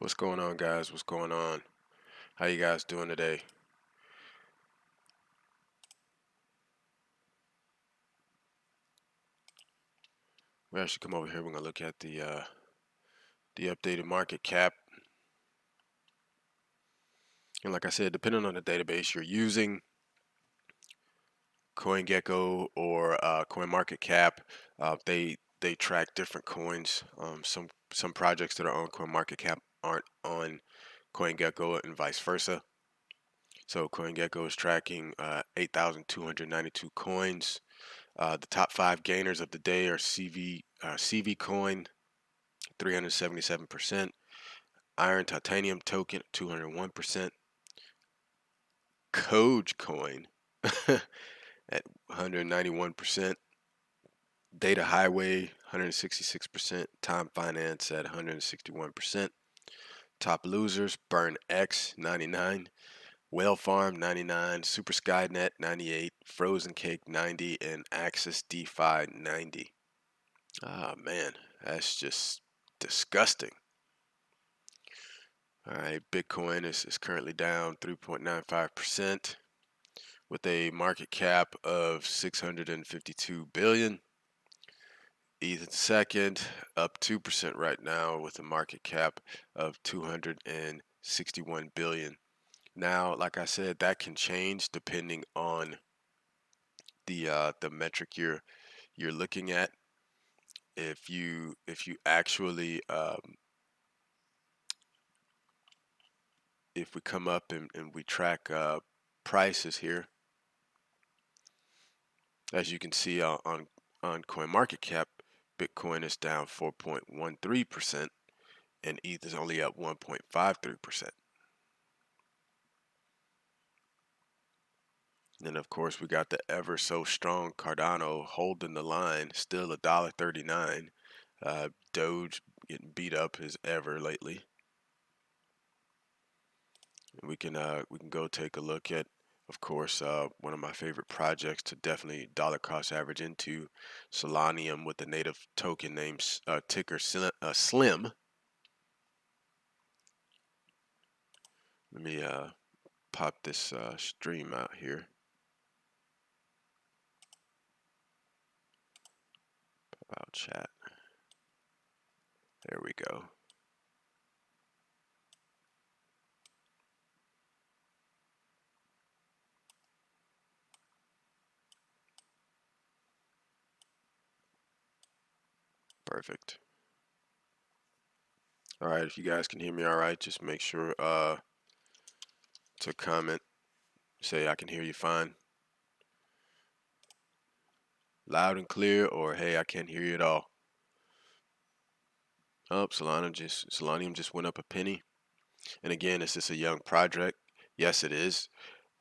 What's going on, guys? What's going on? How you guys doing today? We actually come over here. We're gonna look at the updated market cap. And like I said, depending on the database you're using, CoinGecko or CoinMarketCap, they track different coins. Some projects that are on CoinMarketCap aren't on CoinGecko and vice versa. So CoinGecko is tracking 8,292 coins. The top 5 gainers of the day are CV Coin, 377%, Iron Titanium Token, 201%, Coin at 191%, Data Highway, 166%, Time Finance at 161%. Top losers: Burn X, 99, Whale Farm, 99, Super Skynet, 98, Frozen Cake, 90, and Axis DeFi, 90. Ah, man, that's just disgusting. All right, Bitcoin is currently down 3.95% with a market cap of 652 billion. ETH second, up 2% right now with a market cap of 261 billion. Now, like I said, that can change depending on the metric you're looking at. If you actually if we come up and we track prices here, as you can see on CoinMarketCap, Bitcoin is down 4.13% and ETH is only up 1.53%. And of course, we got the ever so strong Cardano holding the line, still $1.39. Doge getting beat up as ever lately. And we can go take a look at, of course, one of my favorite projects to definitely dollar cost average into, Solanium, with the native token name ticker Slim. Let me pop this stream out here. Pop out chat. There we go. Perfect. All right, if you guys can hear me all right, just make sure to comment, say I can hear you fine, loud and clear, or hey, I can't hear you at all. Oh, Solanium just went up a penny. And again, is this a young project? Yes, it is.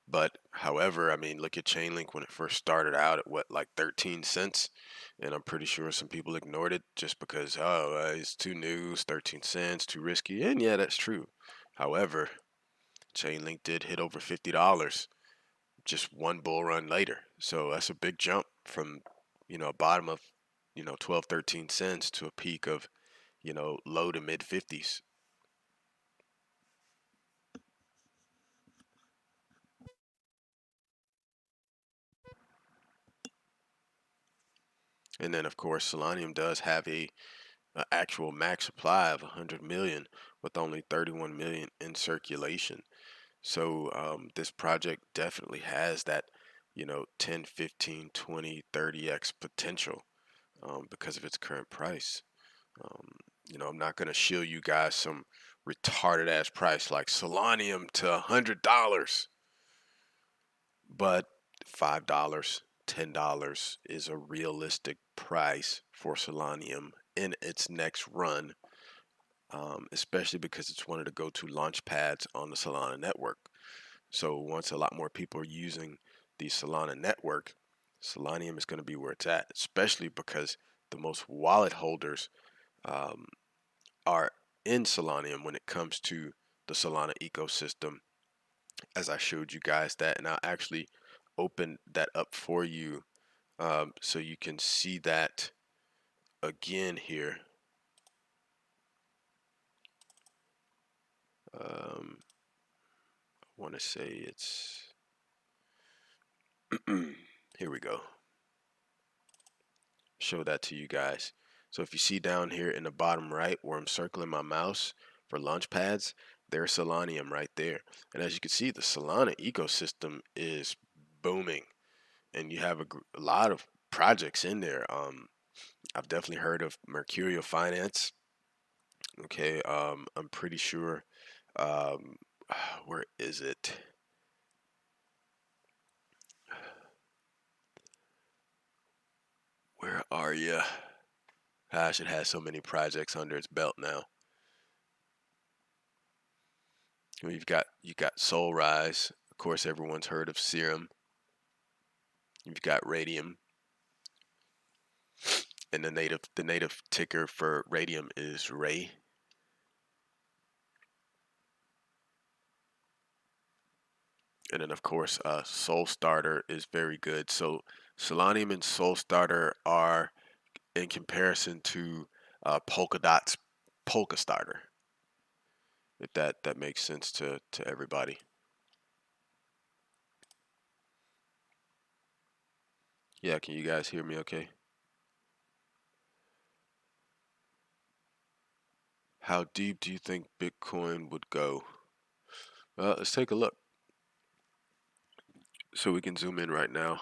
But however, I mean, look at Chainlink when it first started out at what, like 13 cents? And I'm pretty sure some people ignored it just because, oh, it's too new, it's 13 cents, too risky. And yeah, that's true. However, Chainlink did hit over $50 just one bull run later. So that's a big jump from, a bottom of, 12, 13 cents to a peak of, low to mid 50s. And then, of course, Solanium does have a actual max supply of 100 million with only 31 million in circulation. So this project definitely has that, 10, 15, 20, 30x potential because of its current price. Um, I'm not going to show you guys some retarded ass price like Solanium to $100, but $5, $10 is a realistic price for Solanium in its next run, especially because it's one of the go-to launch pads on the Solana network. So once a lot more people are using the Solana network, Solanium is going to be where it's at, especially because the most wallet holders um, are in Solanium when it comes to the Solana ecosystem, as I showed you guys that, and I'll actually open that up for you so you can see that again here. I want to say it's here we go. Show that to you guys. So if you see down here in the bottom right where I'm circling my mouse for launch pads, there's Solanium right there. And as you can see, the Solana ecosystem is booming, and you have a lot of projects in there. I've definitely heard of Mercurial Finance. Okay, I'm pretty sure. Um, where is it? Where are you? Gosh, it has so many projects under its belt now. You got Soul Rise. Of course, everyone's heard of Serum. You've got Radium, and the native ticker for Radium is Ray. And then of course, Soul Starter is very good. So Solanium and Soul Starter are in comparison to Polkadot's Polka Starter. If that makes sense to everybody. Yeah, can you guys hear me okay? How deep do you think Bitcoin would go? Let's take a look. So we can zoom in right now,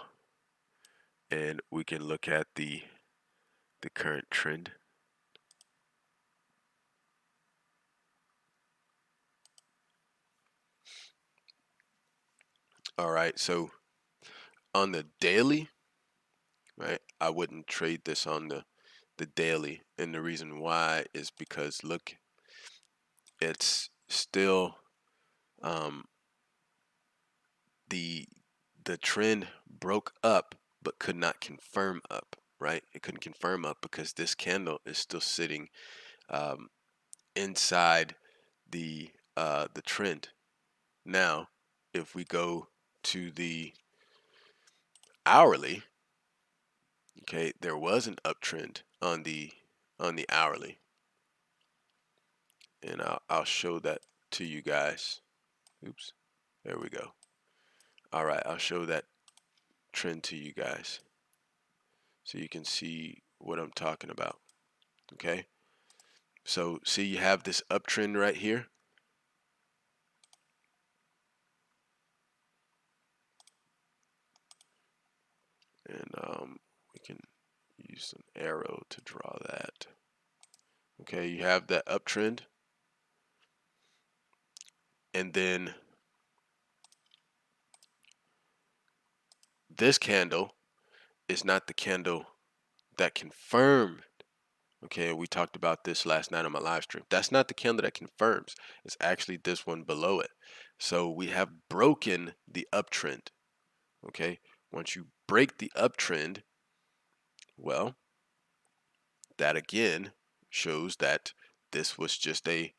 and we can look at the current trend. All right, so on the daily, right, I wouldn't trade this on the daily, and the reason why is because look, it's still um, the the trend broke up but could not confirm up, right? It couldn't confirm up because this candle is still sitting um, inside the trend. Now, if we go to the hourly, okay, there was an uptrend on the hourly, and I'll show that to you guys. Oops, there we go. All right, I'll show that trend to you guys so you can see what I'm talking about. Okay, so see you have this uptrend right here, and we can use an arrow to draw that. Okay, you have that uptrend, and then this candle is not the candle that confirmed. Okay, we talked about this last night on my live stream. That's not the candle that confirms. It's actually this one below it. So we have broken the uptrend. Okay, once you break the uptrend, well, that again shows that this was just a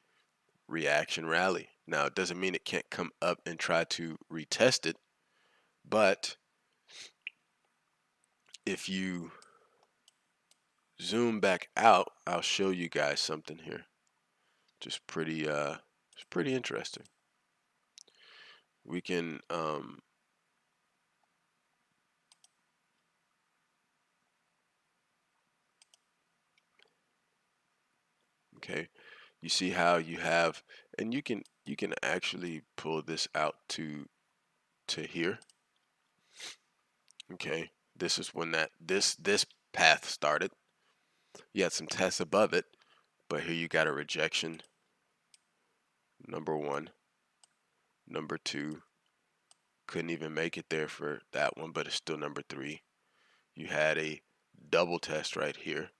reaction rally. Now, it doesn't mean it can't come up and try to retest it, but if you zoom back out, I'll show you guys something here. Just it's pretty interesting. We can okay, you see how you have, and you can actually pull this out to here. Okay, this is when this path started. You had some tests above it, but here you got a rejection. Number one, number two, couldn't even make it there for that one, but it's still number three. You had a double test right here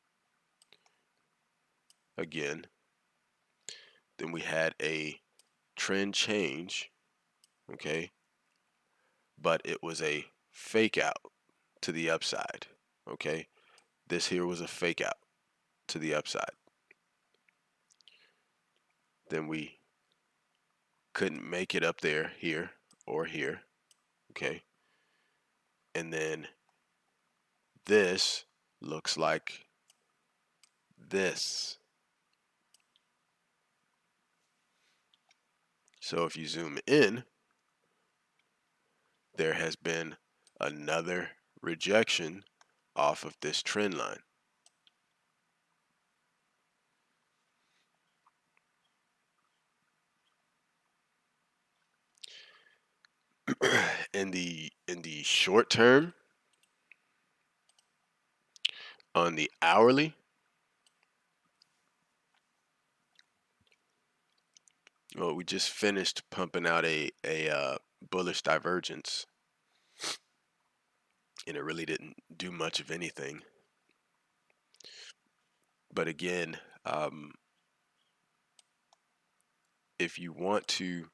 again. Then we had a trend change, okay, but it was a fake out to the upside, okay. This here was a fake out to the upside. Then we couldn't make it up there, here or here, okay. And then this looks like this. So if you zoom in, there has been another rejection off of this trend line. In the short term, on the hourly, well, we just finished pumping out a bullish divergence, and it really didn't do much of anything. But again, if you want to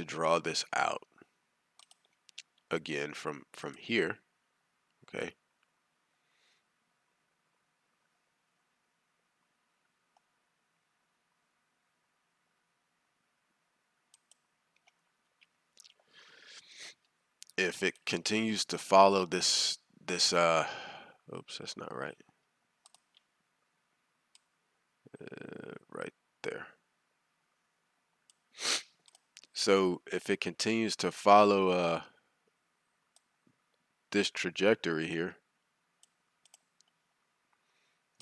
draw this out again from here, okay, if it continues to follow this oops, that's not right, right there. So if it continues to follow this trajectory here,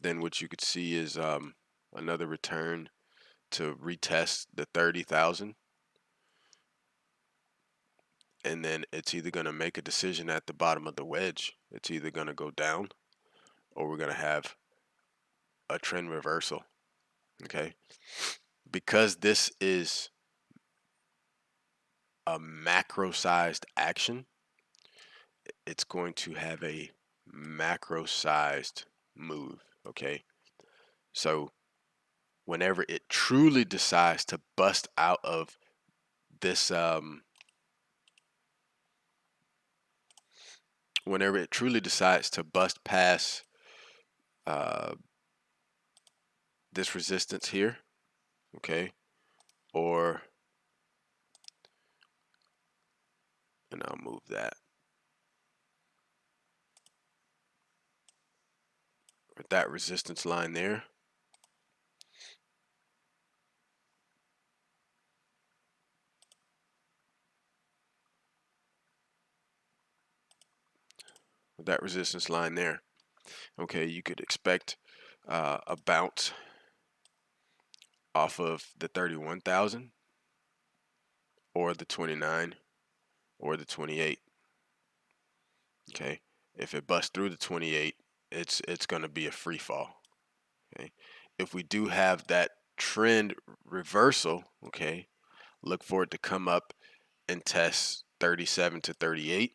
then what you could see is another return to retest the 30,000, and then it's either going to make a decision at the bottom of the wedge. It's either going to go down, or we're going to have a trend reversal. Okay, because this is a macro sized action, it's going to have a macro sized move. Okay, so whenever it truly decides to bust out of this whenever it truly decides to bust past this resistance here, okay, or, and I'll move that, or that resistance line there, that resistance line there, okay, you could expect a bounce off of the 31,000 or the 29 or the 28. Okay, if it busts through the 28, it's going to be a free fall. Okay, if we do have that trend reversal, okay, look for it to come up and test 37 to 38.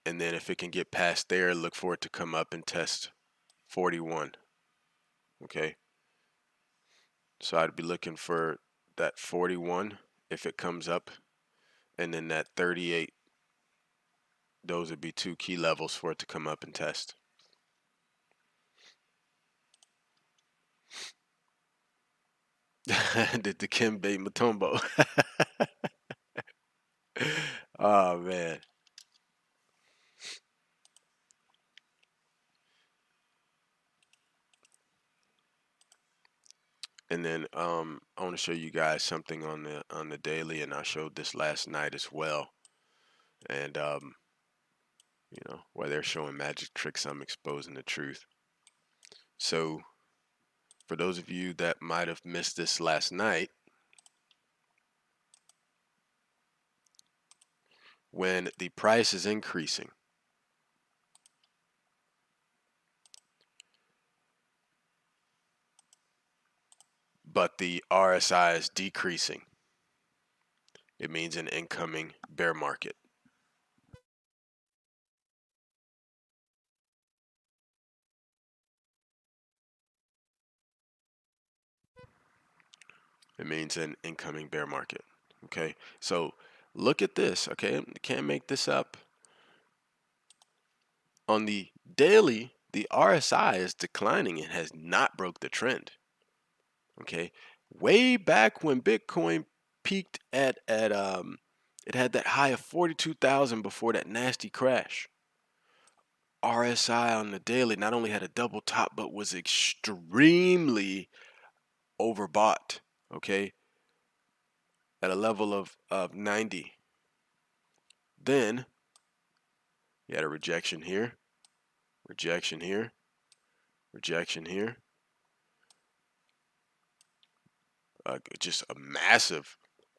And then if it can get past there, look for it to come up and test 41. Okay, so I'd be looking for that 41 if it comes up, and then that 38. Those would be two key levels for it to come up and test. Did the Kimbe Matumbo. Oh man. And then I want to show you guys something on the daily, and I showed this last night as well. And you know, while they're showing magic tricks, I'm exposing the truth. So for those of you that might have missed this last night, when the price is increasing, but the RSI is decreasing, it means an incoming bear market. It means an incoming bear market. Okay, so look at this. Okay, can't make this up. On the daily, the RSI is declining and has not broke the trend. Okay, way back when Bitcoin peaked at it had that high of 42,000 before that nasty crash. RSI on the daily not only had a double top but was extremely overbought. Okay, at a level of 90. Then you had a rejection here, rejection here, rejection here. Just a massive,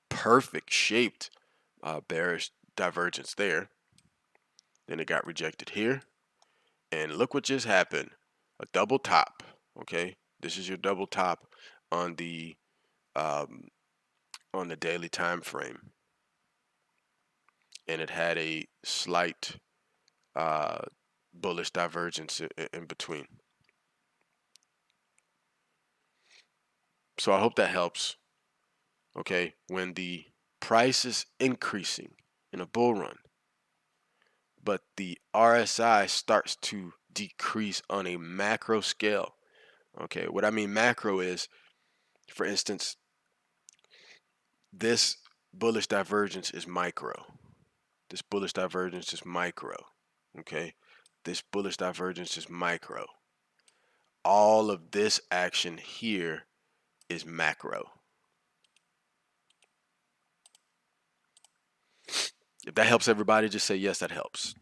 perfect shaped bearish divergence there. Then it got rejected here. And look what just happened. A double top. Okay. This is your double top on the daily time frame. And it had a slight bullish divergence in between. So I hope that helps. Okay, when the price is increasing in a bull run, but the RSI starts to decrease on a macro scale. Okay, what I mean macro is, for instance, this bullish divergence is micro. This bullish divergence is micro. Okay, this bullish divergence is micro. All of this action here is macro. If that helps everybody, just say yes, that helps.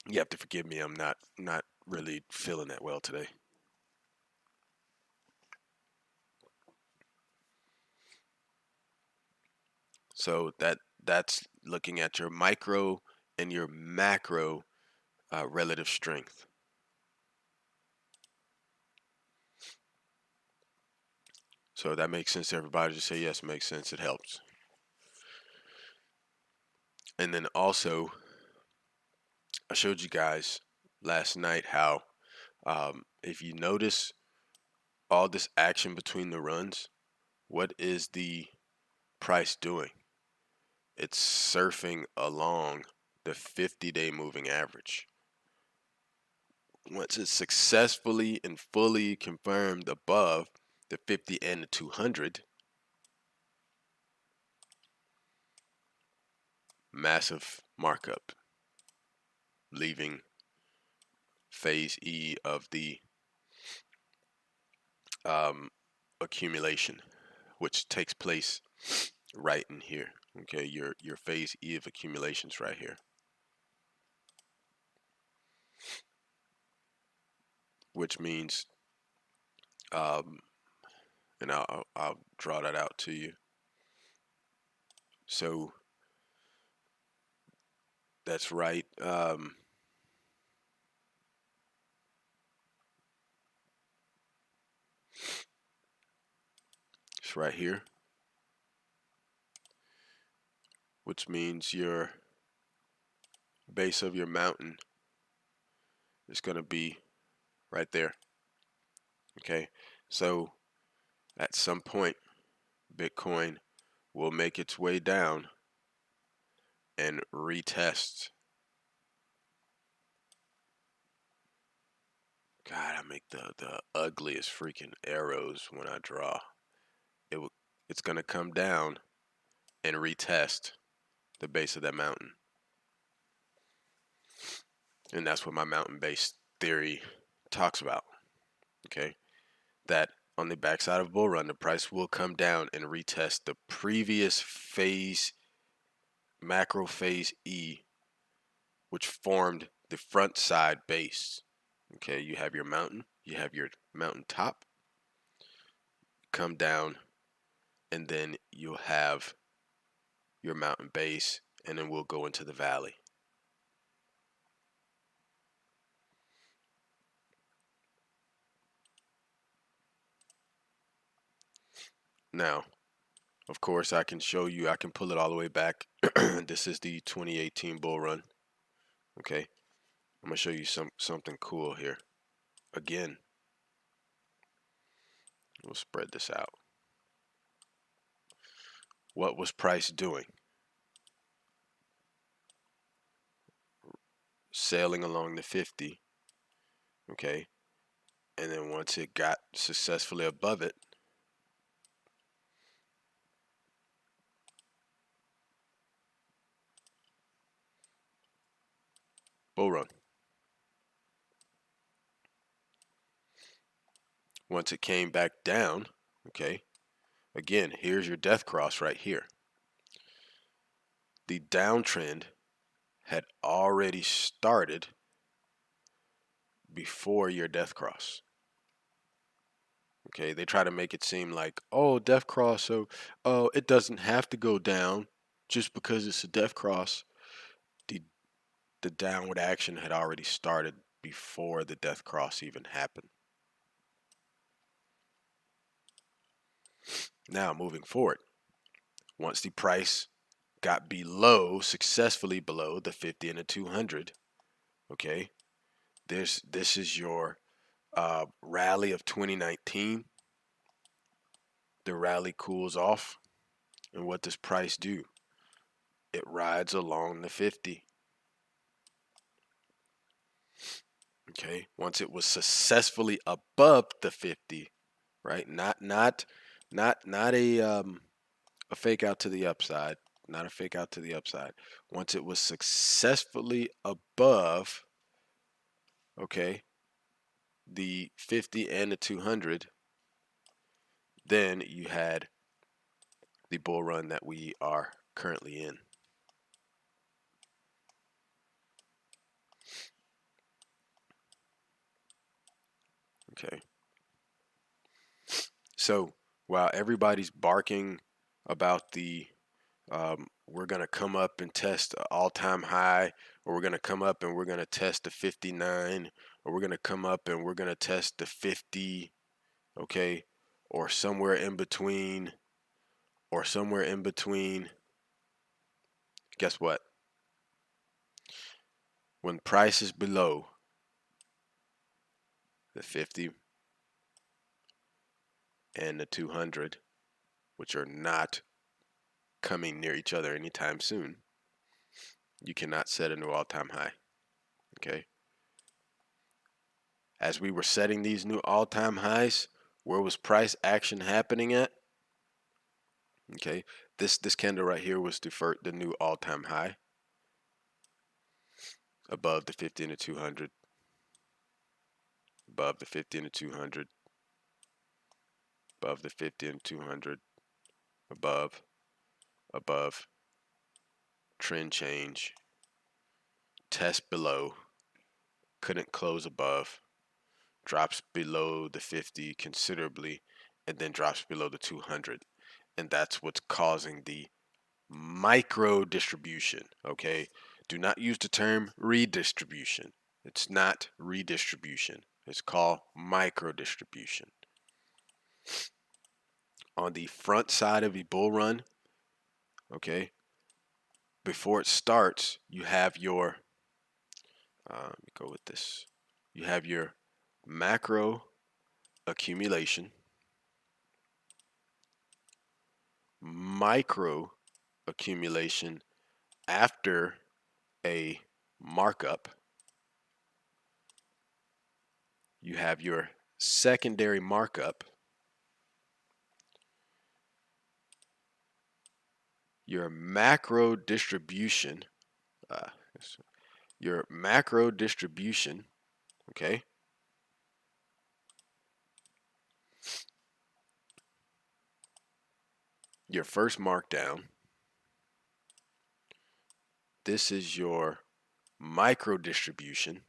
You have to forgive me. I'm not really feeling that well today. So that's looking at your micro and your macro relative strength. So that makes sense to everybody. Just say yes, it makes sense. It helps. And then also, I showed you guys last night how if you notice all this action between the runs, what is the price doing? It's surfing along the 50-day moving average. Once it's successfully and fully confirmed above the 50 and the 200, massive markup, leaving phase E of the accumulation, which takes place right in here. Okay, your phase E of accumulations right here, which means, and I'll draw that out to you. So that's right. It's right here, which means your base of your mountain is going to be right there. Okay, so at some point, Bitcoin will make its way down and retest. God, I make the ugliest freaking arrows when I draw. It's gonna come down and retest the base of that mountain, and that's what my mountain-based theory talks about. Okay, that on the backside of bull run, the price will come down and retest the previous phase, macro phase E, which formed the front side base. Okay, you have your mountain, you have your mountain top, come down, and then you'll have your mountain base, and then we'll go into the valley. Now, of course, I can show you, I can pull it all the way back. This is the 2018 bull run. Okay, I'm gonna show you something cool here. Again, we'll spread this out. What was price doing? Sailing along the 50, okay? And then once it got successfully above it, bull run. Once it came back down, okay, again, here's your death cross right here. The downtrend had already started before your death cross. Okay, they try to make it seem like, oh, death cross, so it doesn't have to go down just because it's a death cross. The the downward action had already started before the death cross even happened. Now, moving forward, once the price got successfully below the 50 and the 200, okay, this is your rally of 2019. The rally cools off, and what does price do? It rides along the 50. Okay, once it was successfully above the 50, right? Not a fake out to the upside, not a fake out to the upside. Once it was successfully above, okay, the 50 and the 200, then you had the bull run that we are currently in. Okay. So while everybody's barking about we're going to come up and test an all-time high, or we're going to come up and we're going to test the 59, or we're going to come up and we're going to test the 50, okay, or somewhere in between, guess what? When price is below the 50 and the 200, which are not coming near each other anytime soon, you cannot set a new all-time high, okay? As we were setting these new all-time highs, where was price action happening at? Okay, this candle right here was the new all-time high above the 50 and the 200, above the 50 and the 200, above the 50 and 200, above, above, trend change, test below, couldn't close above, drops below the 50 considerably, and then drops below the 200. And that's what's causing the micro distribution, okay? Do not use the term redistribution. It's not redistribution. It's called micro distribution. On the front side of a bull run, okay, before it starts, you have your, let me go with this. You have your macro accumulation, micro accumulation after a markup. You have your secondary markup, your macro distribution, uh, okay? Your first markdown. This is your micro distribution,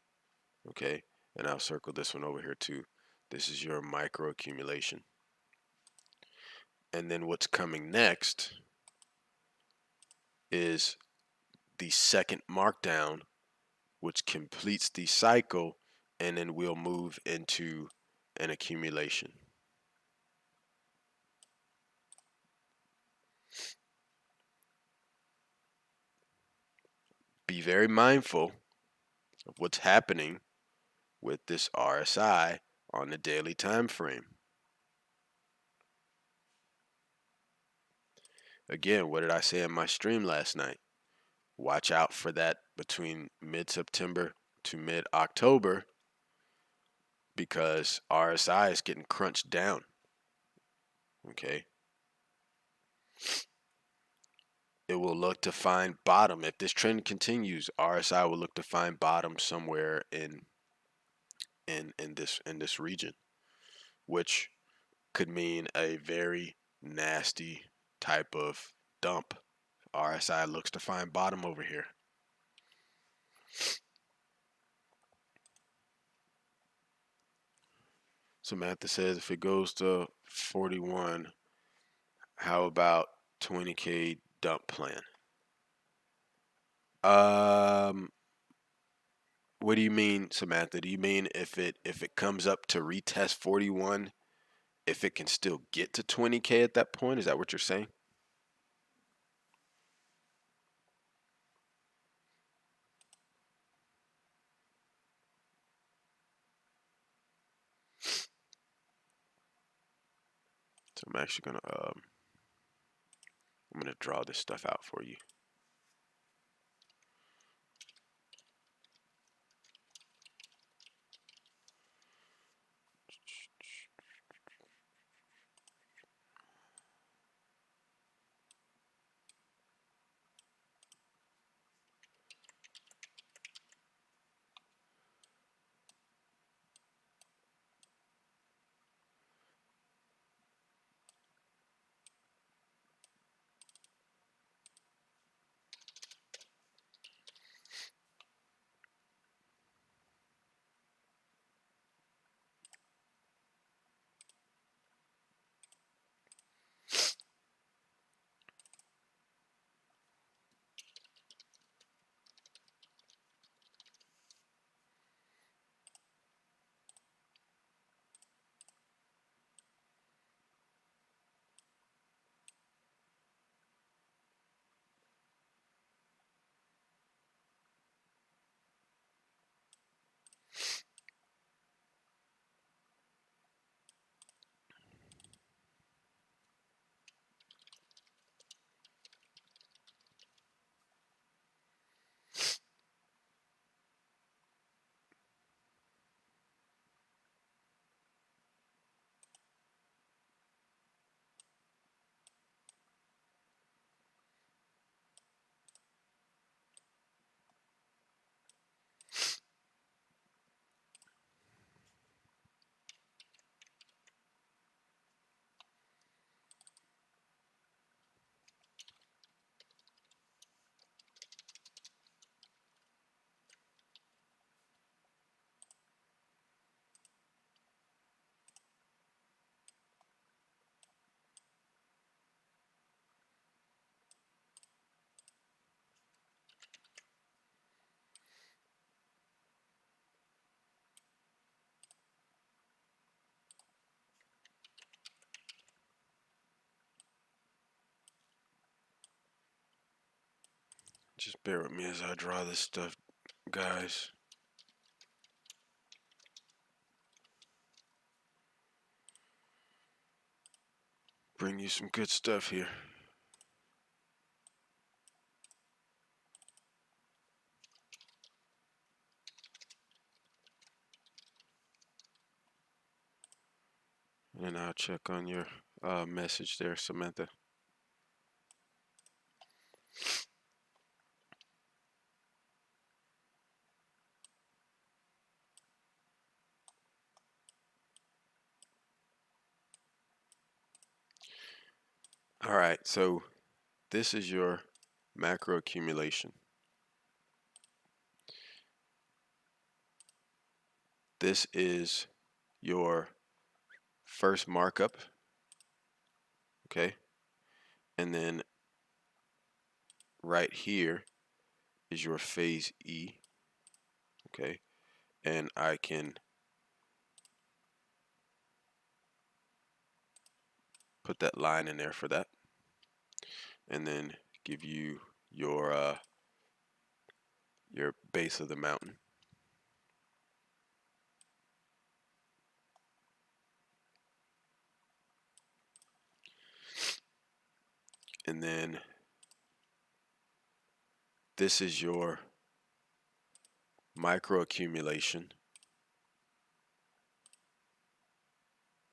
okay? And I'll circle this one over here too. This is your micro accumulation. And then what's coming next is the second markdown, which completes the cycle, and then we'll move into an accumulation. Be very mindful of what's happening with this RSI on the daily time frame. Again, what did I say in my stream last night? Watch out for that between mid-September to mid-October. because RSI is getting crunched down. Okay. It will look to find bottom. If this trend continues, RSI will look to find bottom somewhere in this region, which could mean a very nasty type of dump. RSI looks to find bottom over here. Samantha says if it goes to 41, how about 20K dump plan? Um, what do you mean, Samantha? Do you mean if it comes up to retest 41, if it can still get to 20K at that point? Is that what you're saying? So I'm gonna draw this stuff out for you. Just bear with me as I draw this stuff, guys. Bring you some good stuff here. And I'll check on your message there, Samantha. All right, so this is your macro accumulation. This is your first markup, okay? And then right here is your phase E, okay? And I can put that line in there for that. And then give you your base of the mountain. And then this is your micro accumulation.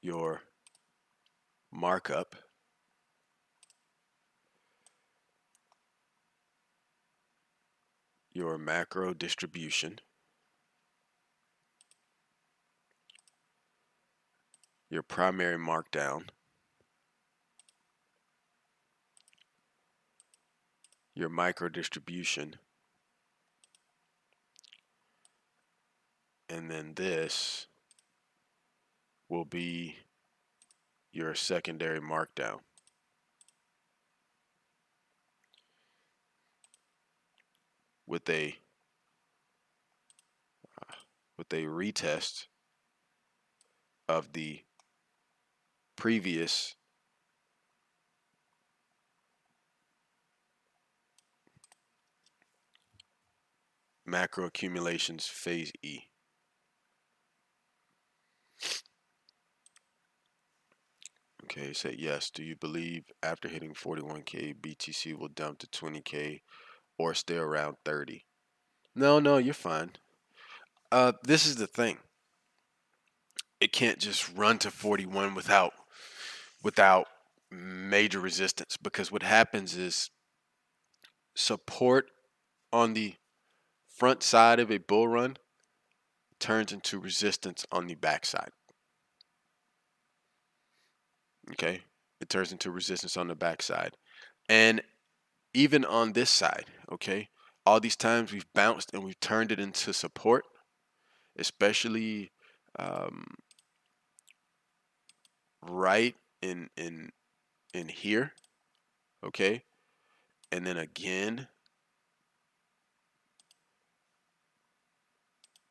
your markup, your macro distribution, your primary markdown, your micro distribution, and then this will be your secondary markdown with a retest of the previous macro accumulations phase E. Okay, say yes. Do you believe after hitting 41K, BTC will dump to 20K or stay around 30? No, no, you're fine. This is the thing. It can't just run to 41 without major resistance, because what happens is support on the front side of a bull run turns into resistance on the back side. Okay, it turns into resistance on the back side, and even on this side. Okay, all these times we've bounced and we've turned it into support, especially right in here. Okay, and then again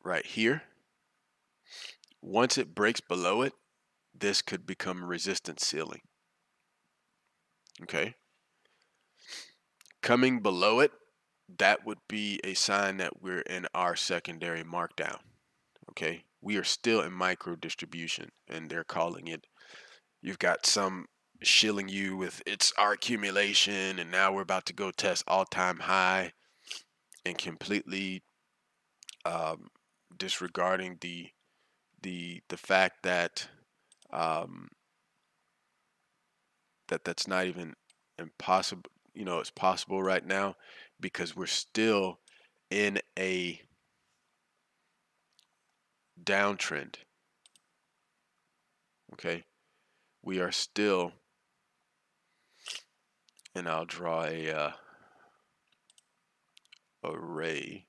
right here. Once it breaks below it, this could become resistance ceiling. Okay, coming below it, that would be a sign that we're in our secondary markdown. Okay, we are still in micro distribution, and they're calling it, you've got some shilling you with it's our accumulation, and now we're about to go test all-time high, and completely disregarding the fact that um, that's not even impossible. You know, it's possible right now because we're still in a downtrend. Okay, we are still, and I'll draw a array.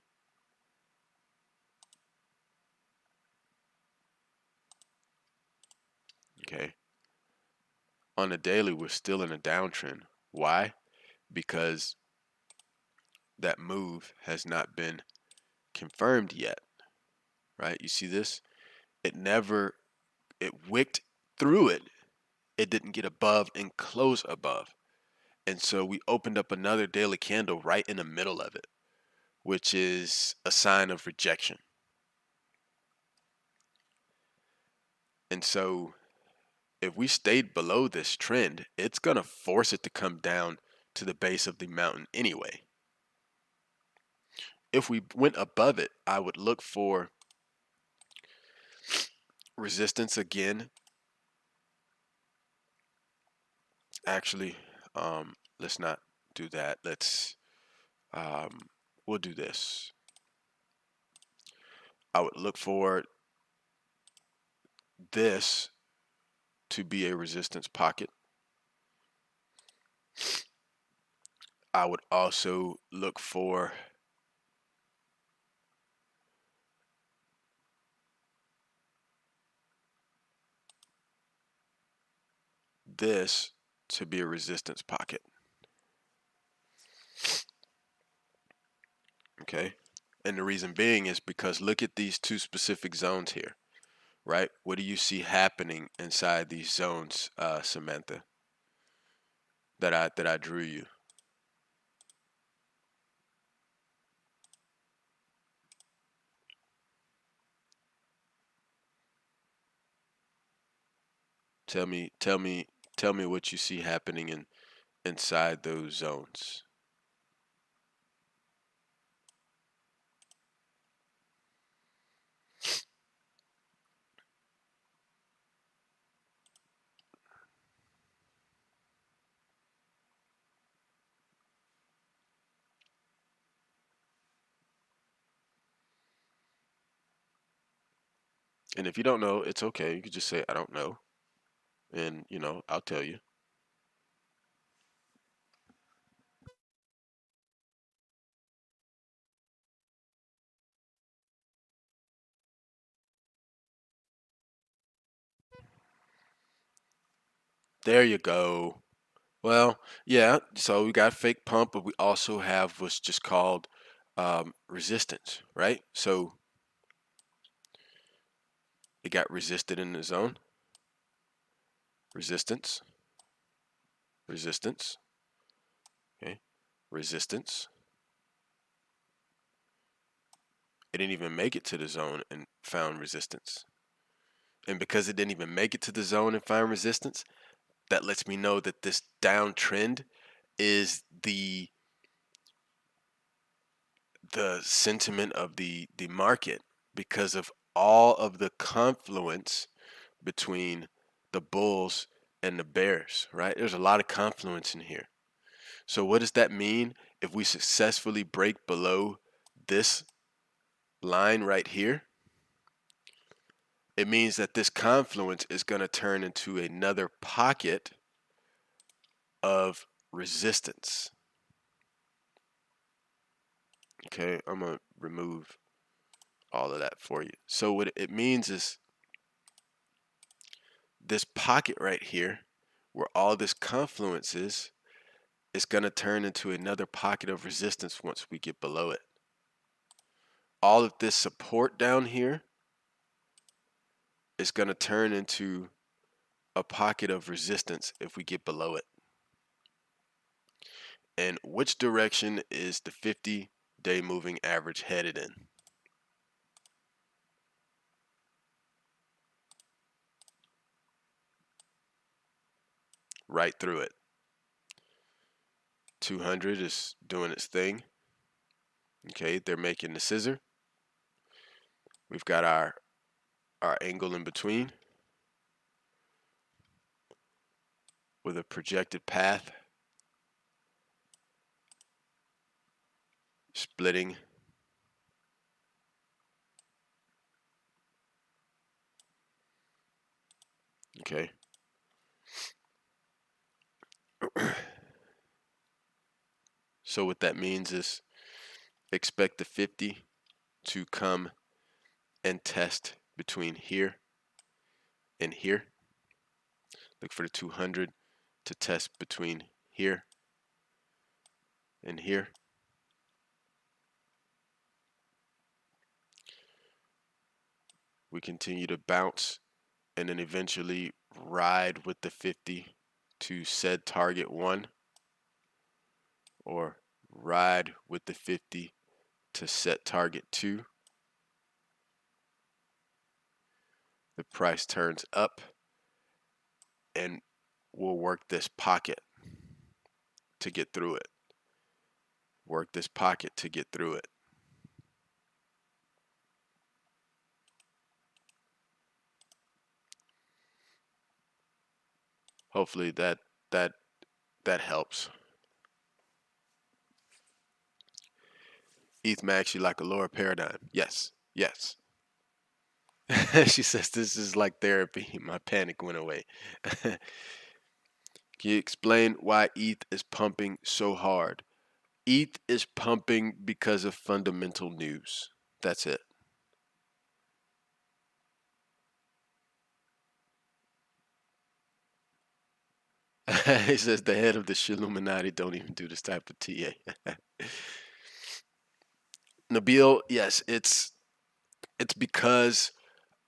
Okay, on the daily, we're still in a downtrend. Why? Because that move has not been confirmed yet, right? You see this? It never, it wicked through it. It didn't get above and close above. And so we opened up another daily candle right in the middle of it, which is a sign of rejection. And so if we stayed below this trend, it's going to force it to come down to the base of the mountain anyway. If we went above it, I would look for resistance again. Actually, let's not do that. We'll do this. I would look for this to be a resistance pocket. I would also look for this to be a resistance pocket. Okay. And the reason being is because look at these two specific zones here, right? What do you see happening inside these zones, Samantha, that I drew you? Tell me what you see happening inside those zones. And if you don't know, it's okay. You could just say, I don't know. And, you know, I'll tell you. There you go. Well, yeah, so we got fake pump, but we also have what's just called resistance, right? So it got resisted in the zone. Resistance, resistance, okay, resistance. It didn't even make it to the zone and found resistance. And because it didn't even make it to the zone and find resistance, that lets me know that this downtrend is the sentiment of the market because of all of the confluence between the bulls and the bears, right? There's a lot of confluence in here. So what does that mean if we successfully break below this line right here? It means that this confluence is going to turn into another pocket of resistance. Okay, I'm going to remove all of that for you. So what it means is this pocket right here, where all this confluence is going to turn into another pocket of resistance once we get below it. All of this support down here is going to turn into a pocket of resistance if we get below it. And which direction is the 50-day moving average headed in? Right through it. 200 is doing its thing. Okay, they're making the scissor. We've got our angle in between with a projected path splitting. Okay. So what that means is expect the 50 to come and test between here and here. Look for the 200 to test between here and here. We continue to bounce and then eventually ride with the 50 to said target 1, or ride with the 50 to set target 2. The price turns up and we'll work this pocket to get through it. Work this pocket to get through it. Hopefully that helps. ETH may actually like a lower paradigm. Yes, yes. She says this is like therapy. My panic went away. Can you explain why ETH is pumping so hard? ETH is pumping because of fundamental news. That's it. He says the head of the Illuminati don't even do this type of TA. Nabil, yes, it's because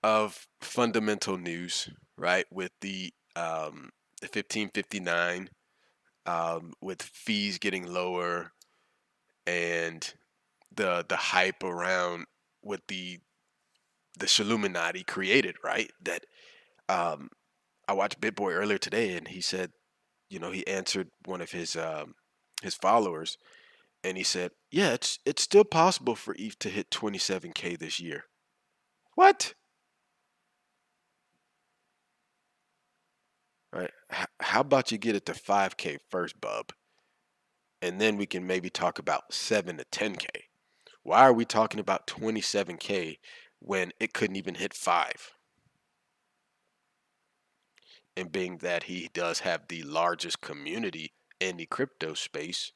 of fundamental news, right? With the 1559, with fees getting lower and the hype around what the Illuminati created, right? That um, I watched BitBoy earlier today, and he said, you know, he answered one of his followers, and he said, yeah, it's still possible for ETH to hit 27K this year. What? Right? How about you get it to 5K first, bub? And then we can maybe talk about 7 to 10K. Why are we talking about 27K when it couldn't even hit 5? And being that he does have the largest community in the crypto space,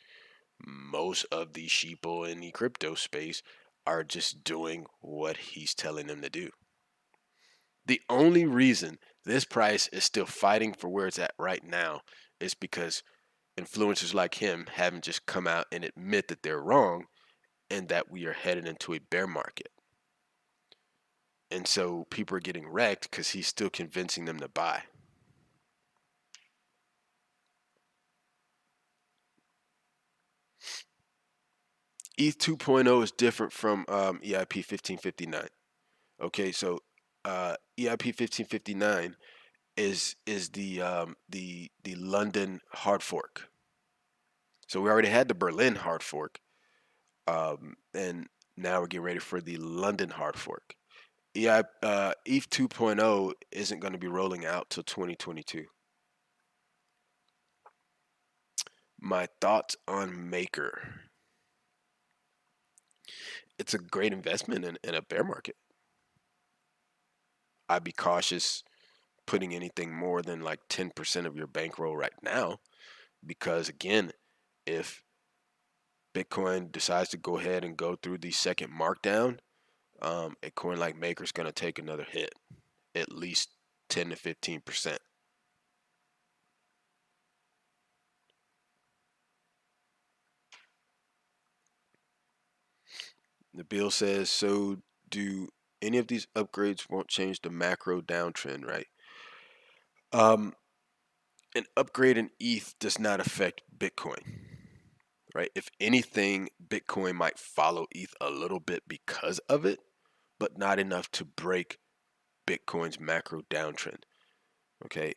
most of the sheeple in the crypto space are just doing what he's telling them to do. The only reason this price is still fighting for where it's at right now is because influencers like him haven't just come out and admit that they're wrong and that we are headed into a bear market. And so people are getting wrecked because he's still convincing them to buy. ETH 2.0 is different from EIP 1559. Okay, so EIP 1559 is the London hard fork. So we already had the Berlin hard fork, and now we're getting ready for the London hard fork. ETH 2.0 isn't going to be rolling out till 2022. My thoughts on Maker. It's a great investment in a bear market. I'd be cautious putting anything more than like 10% of your bankroll right now, because again, if Bitcoin decides to go ahead and go through the second markdown, a coin like Maker is going to take another hit, at least 10 to 15%. The bill says, so do any of these upgrades won't change the macro downtrend, right? An upgrade in ETH does not affect Bitcoin, right? If anything, Bitcoin might follow ETH a little bit because of it, but not enough to break Bitcoin's macro downtrend. Okay.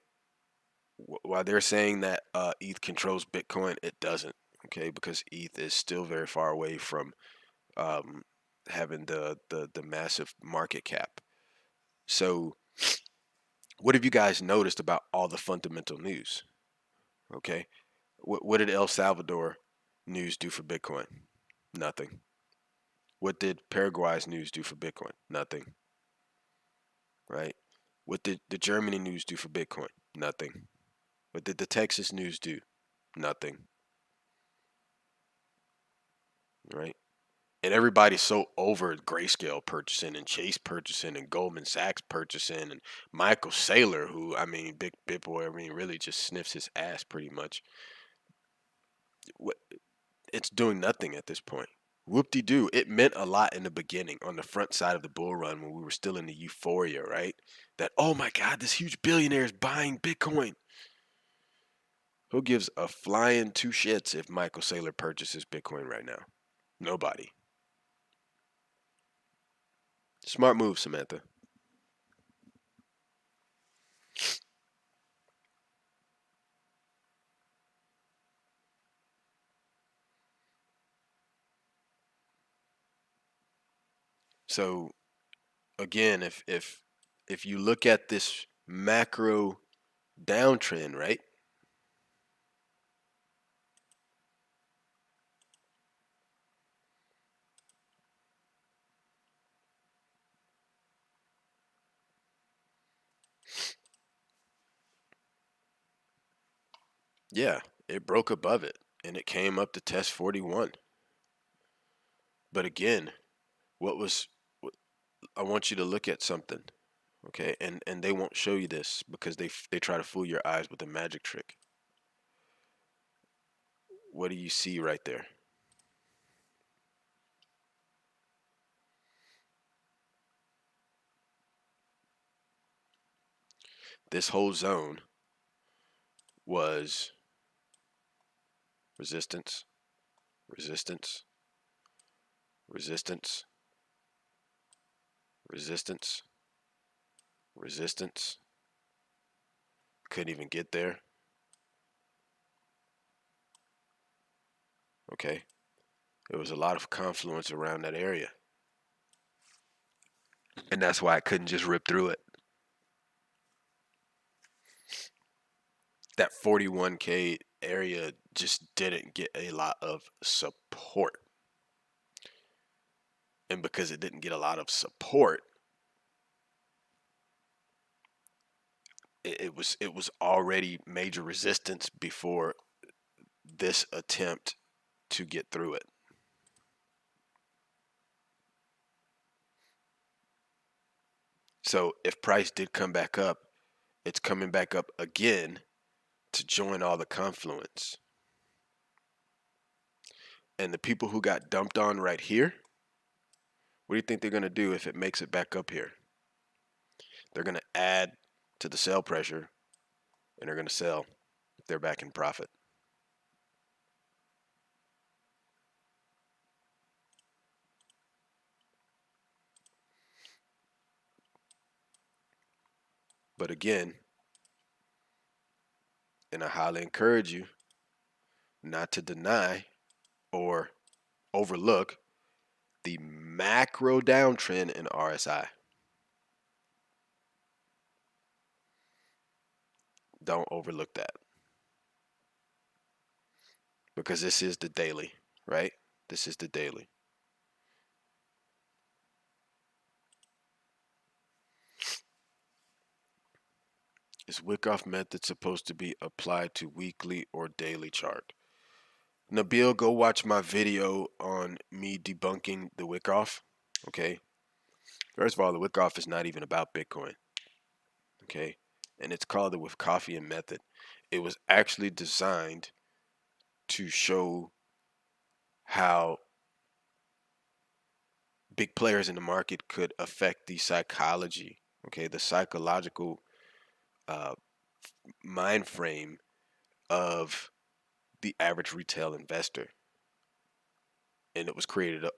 While they're saying that ETH controls Bitcoin, it doesn't. Okay, because ETH is still very far away from um, having the massive market cap. So, what have you guys noticed about all the fundamental news? Okay, what did El Salvador news do for Bitcoin? Nothing. What did Paraguay's news do for Bitcoin? Nothing. Right? What did the Germany news do for Bitcoin? Nothing. What did the Texas news do? Nothing. Right? And everybody's so over Grayscale purchasing and Chase purchasing and Goldman Sachs purchasing and Michael Saylor, who, I mean, big boy, I mean, really just sniffs his ass pretty much. It's doing nothing at this point. Whoop-de-doo. It meant a lot in the beginning on the front side of the bull run when we were still in the euphoria, right? That, oh my God, this huge billionaire is buying Bitcoin. Who gives a flying two shits if Michael Saylor purchases Bitcoin right now? Nobody. Smart move, Samantha. So again, if you look at this macro downtrend, right? Yeah, it broke above it and it came up to test 41. But again, what was I want you to look at something, okay? And they won't show you this because they try to fool your eyes with a magic trick. What do you see right there? This whole zone was resistance, resistance, resistance, resistance, resistance. Couldn't even get there. Okay. There was a lot of confluence around that area. And that's why I couldn't just rip through it. That 41K area just didn't get a lot of support. And because it didn't get a lot of support, it was already major resistance before this attempt to get through it. So if price did come back up, it's coming back up again to join all the confluence. And the people who got dumped on right here, what do you think they're going to do if it makes it back up here? They're going to add to the sell pressure and they're going to sell if they're back in profit. But again, and I highly encourage you not to deny or overlook the macro downtrend in RSI. Don't overlook that, because this is the daily, right? This is the daily. Is Wyckoff method supposed to be applied to weekly or daily chart? Nabil, go watch my video on me debunking the Wyckoff. Okay. First of all, the Wyckoff is not even about Bitcoin. Okay. And it's called the Wyckoffian method. It was actually designed to show how big players in the market could affect the psychology, okay, the psychological mind frame of the average retail investor. And it was created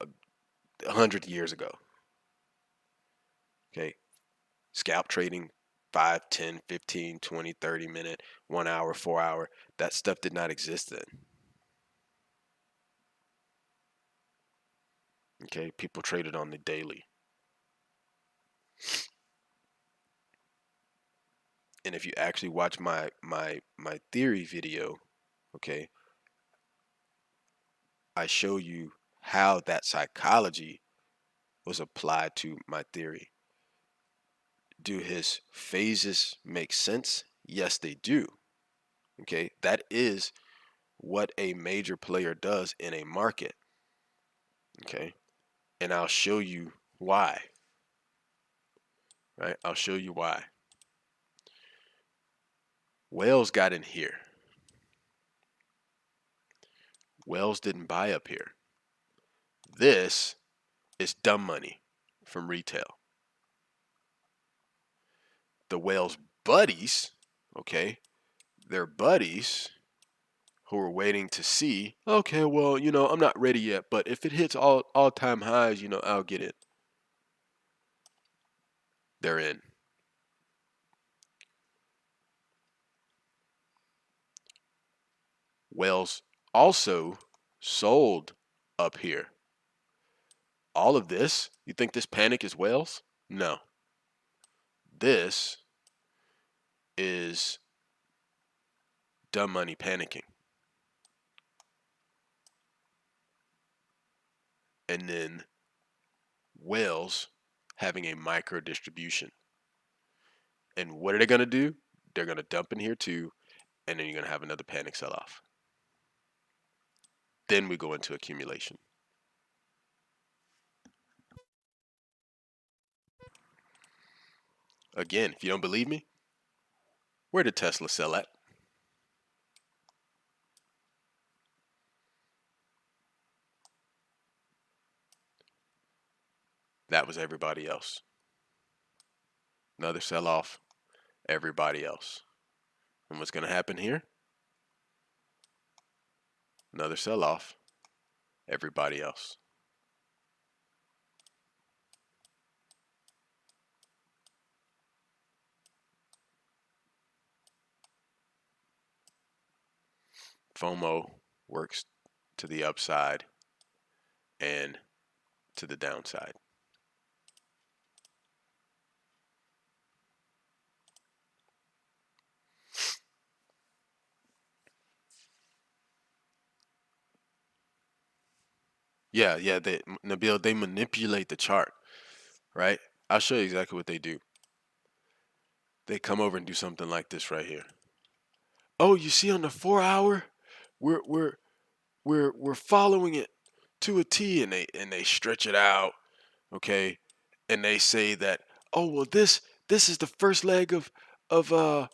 100 years ago. Okay. Scalp trading, 5, 10, 15, 20, 30-minute, 1 hour, 4 hour. That stuff did not exist then. Okay. People traded on the daily. And if you actually watch my theory video, okay, I show you how that psychology was applied to my theory. Do his phases make sense? Yes, they do. Okay, that is what a major player does in a market. Okay, and I'll show you why. Right, I'll show you why. Whales got in here. Whales didn't buy up here. This is dumb money from retail. The whales' buddies, okay, their buddies who were waiting to see, okay, well, I'm not ready yet, but if it hits all-time highs, I'll get it. They're in. Whales also sold up here. All of this, you think this panic is whales? No. This is dumb money panicking. And then whales having a micro distribution. And what are they going to do? They're going to dump in here too, and then you're going to have another panic sell-off. Then we go into accumulation. Again, if you don't believe me, where did Tesla sell at? That was everybody else. Another sell-off, everybody else. And what's going to happen here? Another sell-off, everybody else. FOMO works to the upside and to the downside. Yeah, Nabil, they manipulate the chart, right? I'll show you exactly what they do. they come over and do something like this right here. Oh, you see on the 4 hour, we're we're we're following it to a T, and they stretch it out, okay? And they say that, oh well, this is the first leg of uh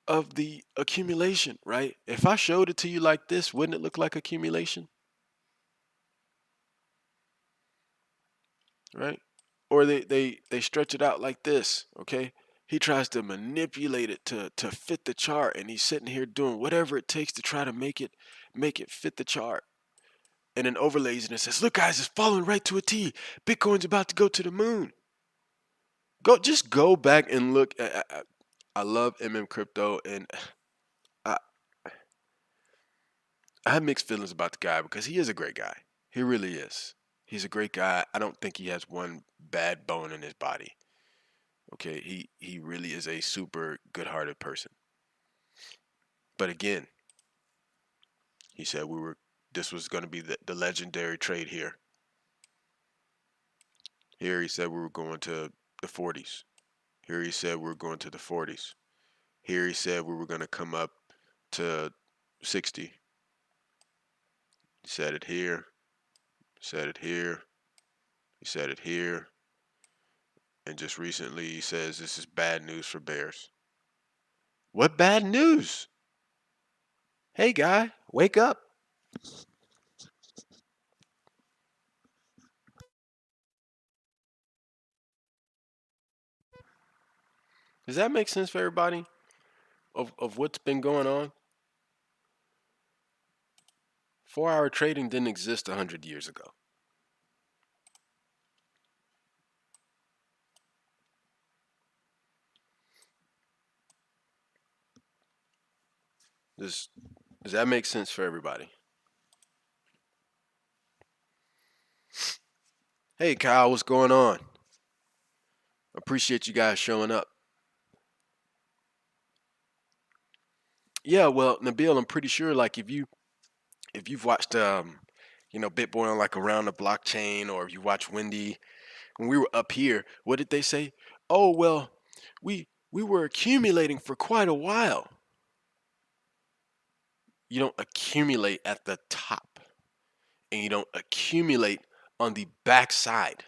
of the accumulation, right? If I showed it to you like this, wouldn't it look like accumulation? Right? Or they stretch it out like this, okay? He tries to manipulate it to fit the chart, and he's sitting here doing whatever it takes to try to make it fit the chart. And then overlays it and says, "Look, guys, it's following right to a T. Bitcoin's about to go to the moon." Just go back and look. I love Crypto, and I, I have mixed feelings about the guy because he is a great guy. He really is. He's a great guy. I don't think he has one bad bone in his body. Okay, he really is a super good-hearted person. But again, he said this was going to be the legendary trade here. Here he said we were going to the 40s. Here he said we were going to the 40s. Here he said we were going to come up to 60. He said it here. Said it here. He said it here. And just recently he says this is bad news for bears. What bad news? Hey guy, wake up. Does that make sense for everybody of what's been going on? 4 hour trading didn't exist 100 years ago. Does that make sense for everybody? Hey Kyle, what's going on? Appreciate you guys showing up. Yeah, well, Nabil, I'm pretty sure like if you've watched Bitboy on like around the blockchain, or if you watch Wendy, when we were up here, what did they say? Oh well, we were accumulating for quite a while. You don't accumulate at the top, and you don't accumulate on the backside.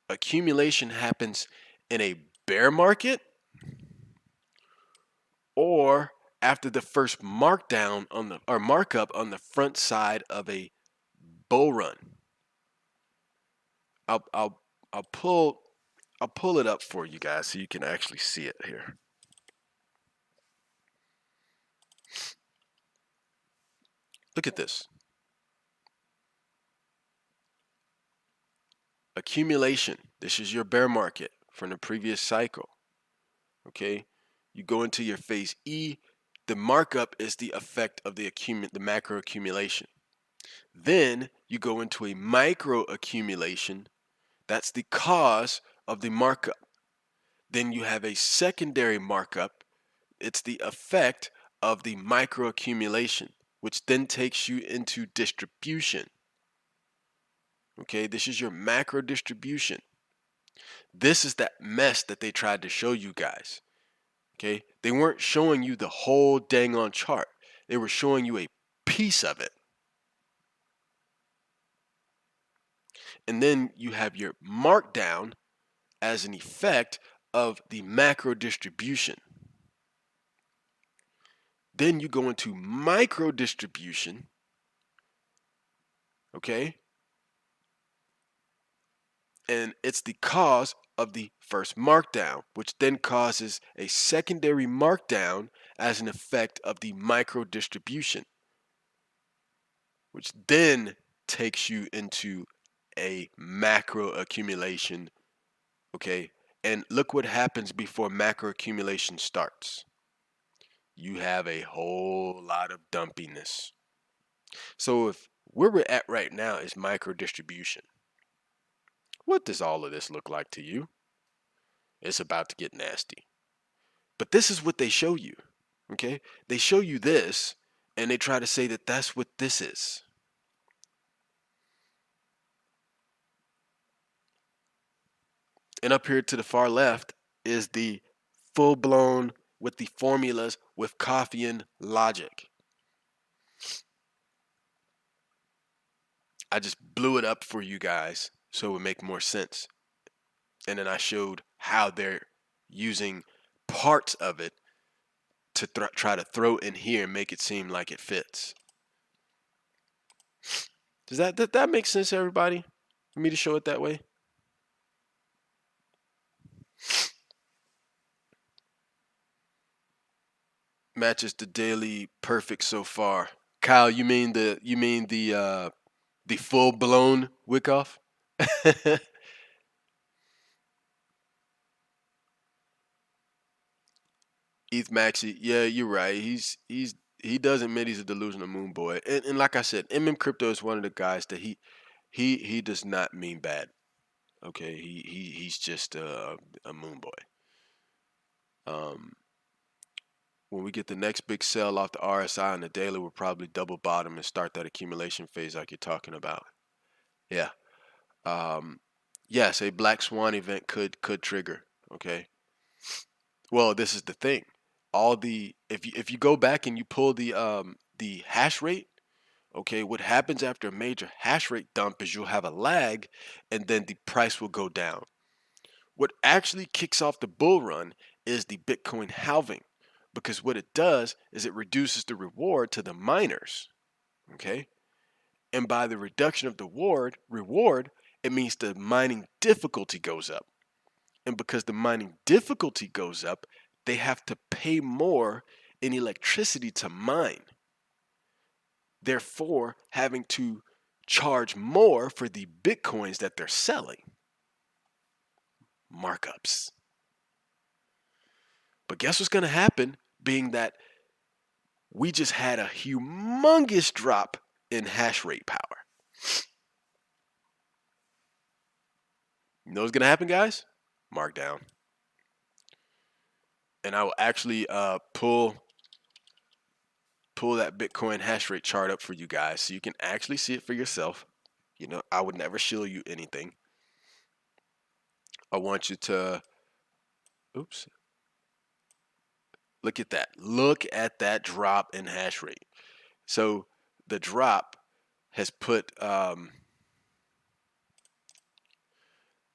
Accumulation happens in a bear market, or after the first markdown on the or markup on the front side of a bull run. I'll I'll I'll pull it up for you guys so you can actually see it here. Look at this. Accumulation. This is your bear market from the previous cycle. Okay? You go into your phase E. The markup is the effect of the macro accumulation. Then you go into a micro accumulation. That's the cause of the markup. Then you have a secondary markup. It's the effect of the micro accumulation, which then takes you into distribution. Okay, this is your macro distribution. This is that mess that they tried to show you guys. Okay, they weren't showing you the whole dang on chart. They were showing you a piece of it. And then you have your markdown as an effect of the macro distribution. Then you go into micro distribution, okay? And it's the cause of the first markdown, which then causes a secondary markdown as an effect of the micro distribution, which then takes you into a macro accumulation, okay? And look what happens before macro accumulation starts. You have a whole lot of dumpiness. So if where we're at right now is micro distribution, what does all of this look like to you? It's about to get nasty. But this is what they show you, okay? They show you this, and they try to say that that's what this is. And up here to the far left is the full blown with the formulas with Kaffian logic. I just blew it up for you guys so it would make more sense. And then I showed how they're using parts of it to try to throw in here and make it seem like it fits. Does that make sense, everybody? For me to show it that way? Matches the daily perfect so far. Kyle, you mean the full blown Wickoff? ETH Maxi, yeah, you're right. He does admit he's a delusional moon boy, and like I said, Crypto is one of the guys that he does not mean bad. Okay, he's just a moon boy. When we get the next big sell off the RSI on the daily, we'll probably double bottom and start that accumulation phase like you're talking about. Yeah. Yes, a black swan event could trigger. Okay. Well, this is the thing. All the if you go back and you pull the hash rate, okay, what happens after a major hash rate dump is you'll have a lag, and then the price will go down. What actually kicks off the bull run is the Bitcoin halving, because what it does is it reduces the reward to the miners. Okay, and by the reduction of the reward, it means the mining difficulty goes up. And because the mining difficulty goes up, they have to pay more in electricity to mine. Therefore, having to charge more for the Bitcoins that they're selling. Markups. But guess what's going to happen, being that we just had a humongous drop in hash rate power. You know what's going to happen, guys? Mark down. And I will actually pull that Bitcoin hash rate chart up for you guys so you can actually see it for yourself. You know, I would never show you anything. I want you to, oops, look at that. Look at that drop in hash rate. So the drop has put, the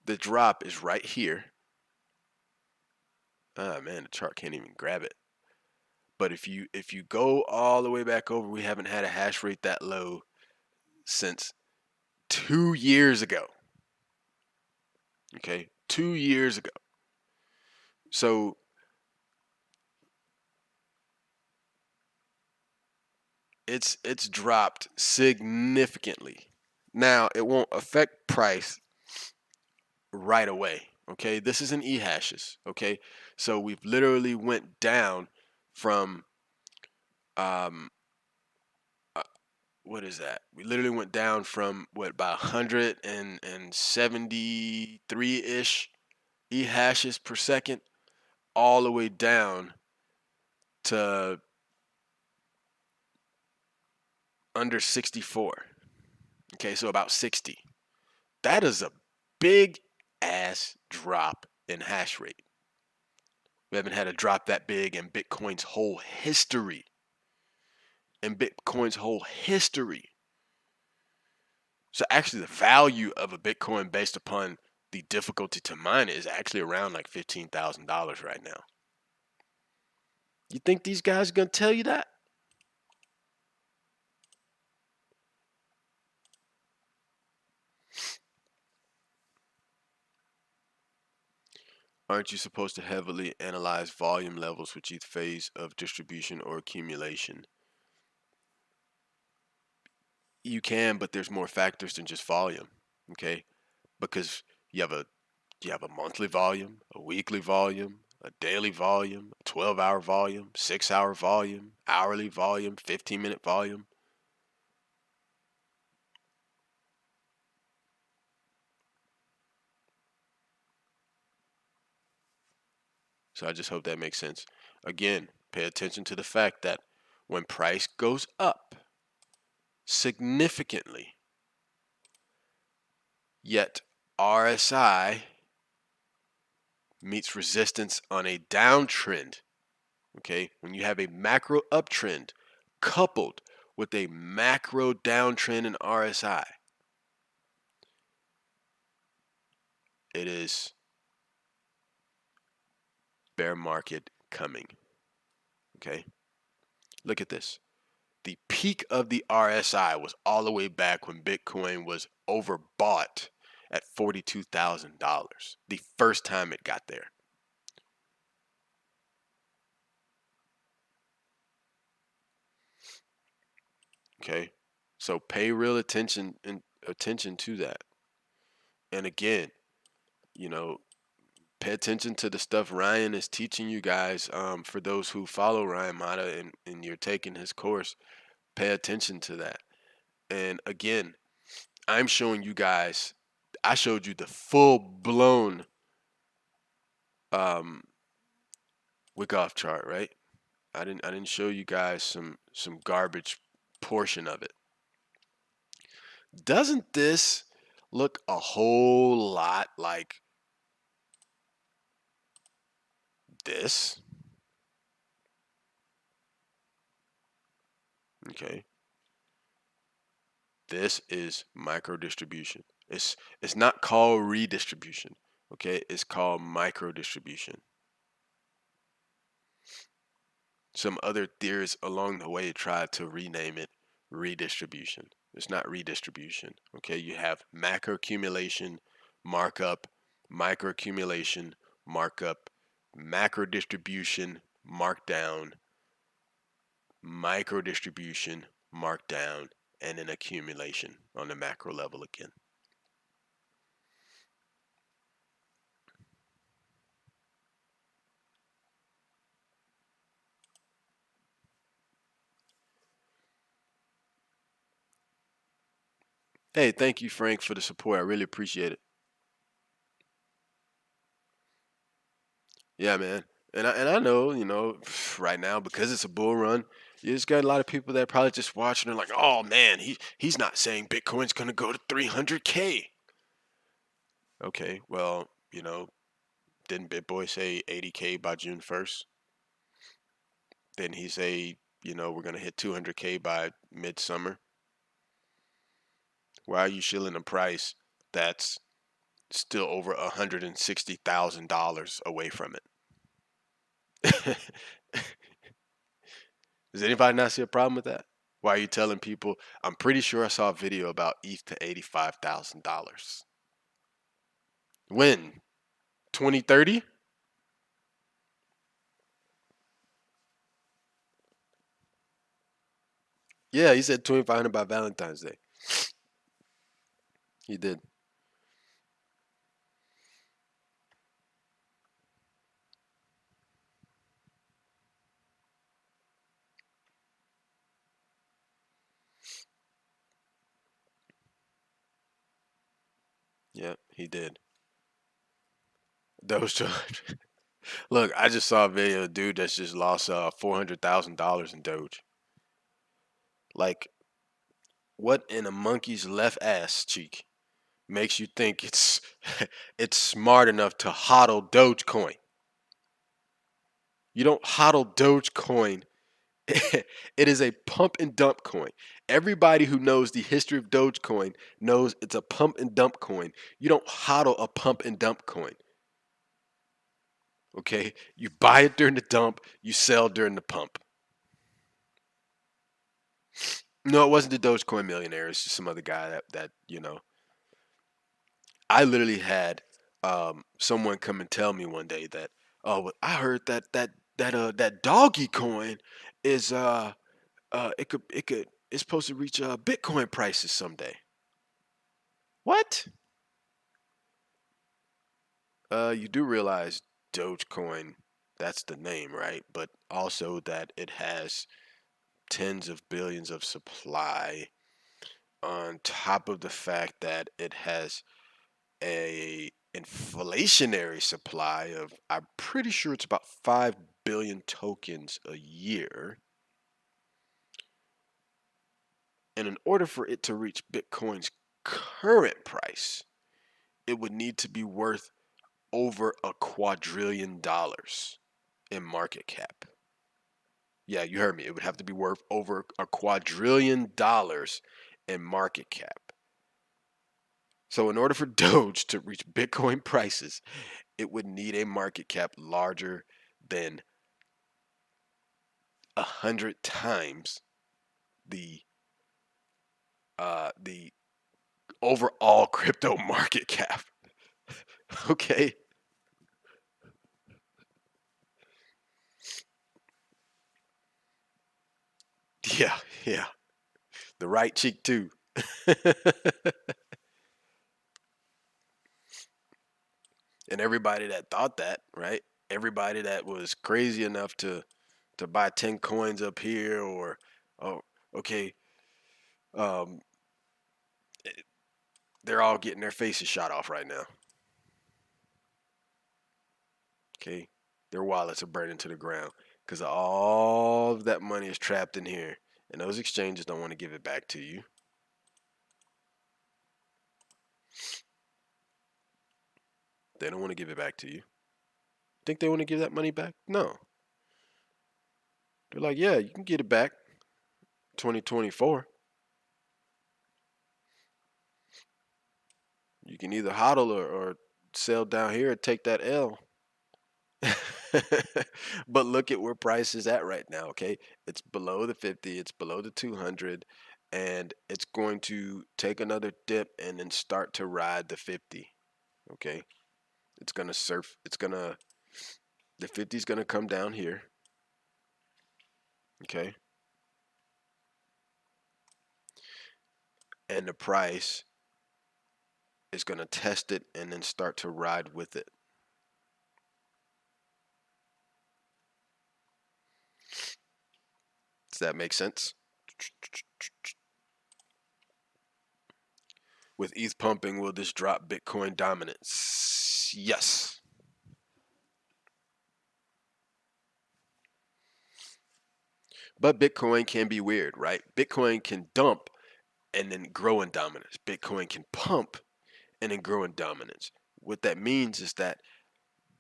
drop is right here. Oh man, the chart can't even grab it. But if you go all the way back over, we haven't had a hash rate that low since 2 years ago. Okay, 2 years ago. So it's dropped significantly. Now it won't affect price right away. Okay, this is in e-hashes. Okay, so we've literally went down from what is that? We literally went down from what, about 173-ish e-hashes per second all the way down to under 64. Okay, so about 60. That is a big ass drop in hash rate. We haven't had a drop that big in Bitcoin's whole history. So actually the value of a Bitcoin based upon the difficulty to mine it is actually around like $15,000 right now. You think these guys are going to tell you that? Aren't you supposed to heavily analyze volume levels with each phase of distribution or accumulation? You can, but there's more factors than just volume, okay? Because you have a monthly volume, a weekly volume, a daily volume, a 12-hour volume, 6-hour volume, hourly volume, 15-minute volume. So I just hope that makes sense. Again, pay attention to the fact that when price goes up significantly, yet RSI meets resistance on a downtrend, okay, when you have a macro uptrend coupled with a macro downtrend in RSI, it is bear market coming. Okay, look at this. The peak of the RSI was all the way back when Bitcoin was overbought at $42,000. The first time it got there. Okay, so pay real attention to that. And again, you know, pay attention to the stuff Ryan is teaching you guys. For those who follow Ryan Mata and you're taking his course, pay attention to that. And again, I'm showing you guys, I showed you the full blown wick off chart, right? I didn't show you guys some garbage portion of it. Doesn't this look a whole lot like this? Okay. This is micro distribution. It's not called redistribution. Okay, it's called micro distribution. Some other theorists along the way tried to rename it redistribution. It's not redistribution. Okay, you have macro accumulation, markup, micro accumulation, markup, macro distribution, markdown, micro distribution, markdown, and an accumulation on the macro level again. Hey, thank you, Frank, for the support. I really appreciate it. Yeah, man. And I know, right now because it's a bull run, you just got a lot of people that probably just watching and like, oh man, he's not saying Bitcoin's gonna go to 300K. Okay, well, didn't BitBoy say 80K by June 1st? Didn't he say, we're gonna hit 200K by midsummer? Why are you shilling a price that's still over $160,000 away from it? Does anybody not see a problem with that? Why are you telling people? I'm pretty sure I saw a video about ETH to $85,000. When? 2030? Yeah, he said 2,500 by Valentine's Day. He did. Yep, he did. Those charge. Look, I just saw a video of a dude that's just lost $400,000 in Doge. Like, what in a monkey's left ass cheek makes you think it's it's smart enough to hodl Dogecoin? You don't hodl Dogecoin. It is a pump and dump coin. Everybody who knows the history of Dogecoin knows it's a pump and dump coin. You don't hodl a pump and dump coin. Okay? You buy it during the dump, you sell during the pump. No, it wasn't the Dogecoin millionaire. It's just some other guy that. I literally had someone come and tell me one day that, oh, well, I heard that doggy coin is it's supposed to reach Bitcoin prices someday. What? You do realize Dogecoin, that's the name, right? But also that it has tens of billions of supply on top of the fact that it has a inflationary supply of, I'm pretty sure it's about 5 billion tokens a year. And in order for it to reach Bitcoin's current price, it would need to be worth over $1 quadrillion in market cap. Yeah, you heard me. It would have to be worth over $1 quadrillion in market cap. So in order for Doge to reach Bitcoin prices, it would need a market cap larger than 100 times the the overall crypto market cap. Okay. Yeah, yeah. The right cheek too. And everybody that thought that, right? Everybody that was crazy enough to buy 10 coins up here, or oh, okay, um they're all getting their faces shot off right now. Okay? Their wallets are burning to the ground because all of that money is trapped in here, and those exchanges don't want to give it back to you. They don't want to give it back to you. Think they want to give that money back? No. They're like, yeah, you can get it back 2024. You can either hodl or sell down here and take that L. But look at where price is at right now, okay? It's below the 50, it's below the 200, and it's going to take another dip and then start to ride the 50, okay? It's going to surf, the 50 is going to come down here, okay? And the price is going to test it and then start to ride with it. Does that make sense? With ETH pumping, will this drop Bitcoin dominance? Yes. But Bitcoin can be weird, right? Bitcoin can dump and then grow in dominance. Bitcoin can pump and then grow in dominance. What that means is that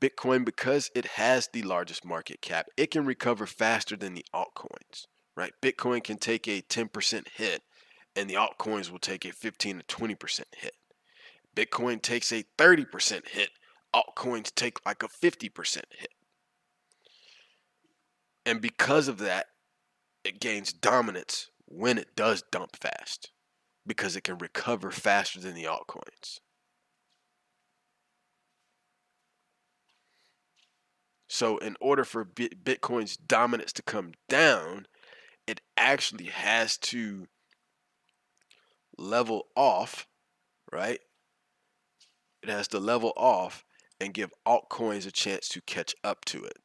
Bitcoin, because it has the largest market cap, it can recover faster than the altcoins, right? Bitcoin can take a 10% hit and the altcoins will take a 15 to 20% hit. Bitcoin takes a 30% hit, altcoins take like a 50% hit. And because of that, it gains dominance when it does dump fast because it can recover faster than the altcoins. So in order for Bitcoin's dominance to come down, it actually has to level off, right? It has to level off and give altcoins a chance to catch up to it.